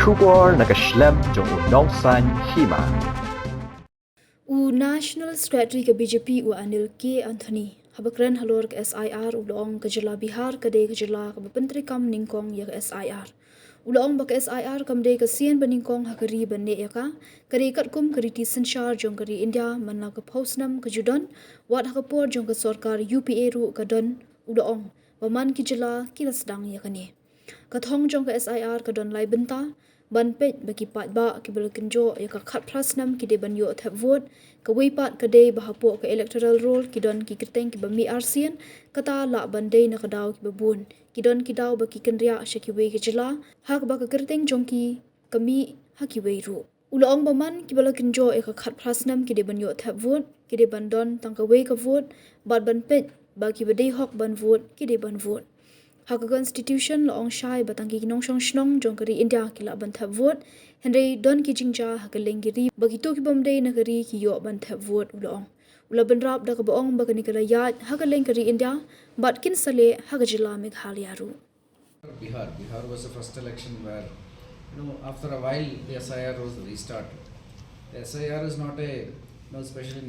Shubor nakaslem jong unong san Hima. National Secretary ke BJP Anil ke Anthony habakran halor ke SIR ulong ke jela Bihar ke de ke jela ke Penteri kam ningkong ya ke SIR ulong bak SIR kam de ke sien beningkong hakari benne ya ka kari kat kum kari ti senshar jong kari India manla ke pausnam ke judon wat hakapor jong ke sarkar UPA ru ke don ulong baman ki jela ki sedang ya kani kathong jong ke SIR ke don lai benta ban pet bagi pat ba ki bel kenjo ya ka khat plus nam ki de ban yo thap vote ka wei pat ka de bahapo ka electoral roll ki don ki kerteng ki bami arsian kata la ban de na kadaw ki babun ki don ki daw ba ki kenria sha ki wei ki jela hak ba ka kerteng jong ki kami ha ki wei ru ulong baman ki bel kenjo ya ka khat plus nam ki de ban yo thap vote ki de ban don tang ka wei ka vote bat ban pet ba ki bade hok ban vote ki de ban vote Haka constitution la ong shai batang ki nong shong shnong jong kari India ki la ban thap vote henry don ki jingja haka lengiri bagi to ki bomde na kari ki yo ban thap vote ulong ula ban rap da ka baong bakani kala yat haka lengkari India bat kin sale haka jila Meghalaya ru Bihar was the first election where after a while the SIR was restarted. The SIR is not a special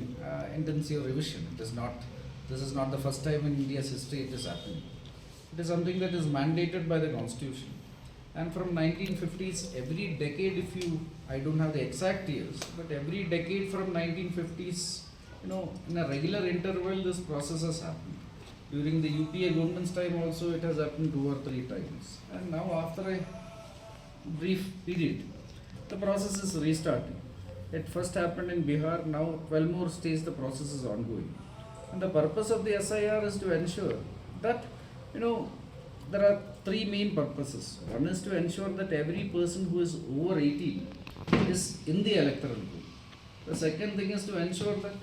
intensive revision. This is not the first time in India's history it is happening. It is something that is mandated by the constitution, and from 1950s every decade, I don't have the exact years, but every decade from 1950s, in a regular interval this process has happened. During the UPA government's time also it has happened 2 or 3 times, and now after a brief period the process is restarting. It first happened in Bihar, now 12 more states the process is ongoing, and the purpose of the SIR is to ensure that there are 3 main purposes. One is to ensure that every person who is over 18 is in the electoral roll. The second thing is to ensure that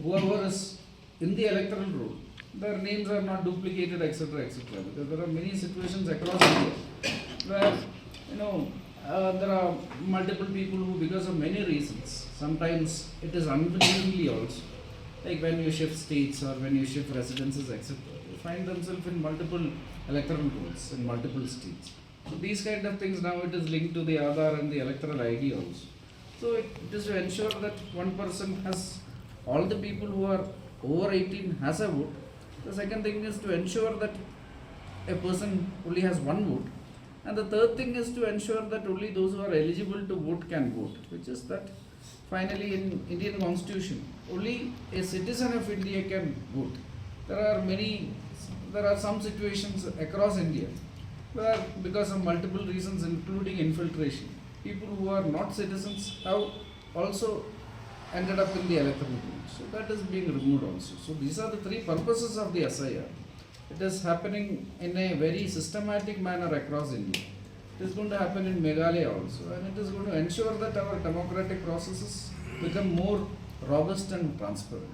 whoever is in the electoral roll, their names are not duplicated, etc., etc. Because there are many situations across India where there are multiple people who, because of many reasons, sometimes it is unwillingly also, like when you shift states or when you shift residences, etc., find themselves in multiple electoral rolls in multiple states. So these kind of things, now it is linked to the Aadhaar and the electoral ID also. So it is to ensure that one person has, all the people who are over 18 has a vote. The second thing is to ensure that a person only has one vote. And the third thing is to ensure that only those who are eligible to vote can vote, which is that finally in Indian constitution, only a citizen of India can vote. There are some situations across India where, because of multiple reasons including infiltration, people who are not citizens have also ended up in the electoral roll. So that is being removed also. So these are the 3 purposes of the SIR. It is happening in a very systematic manner across India. It is going to happen in Meghalaya also, and it is going to ensure that our democratic processes become more robust and transparent.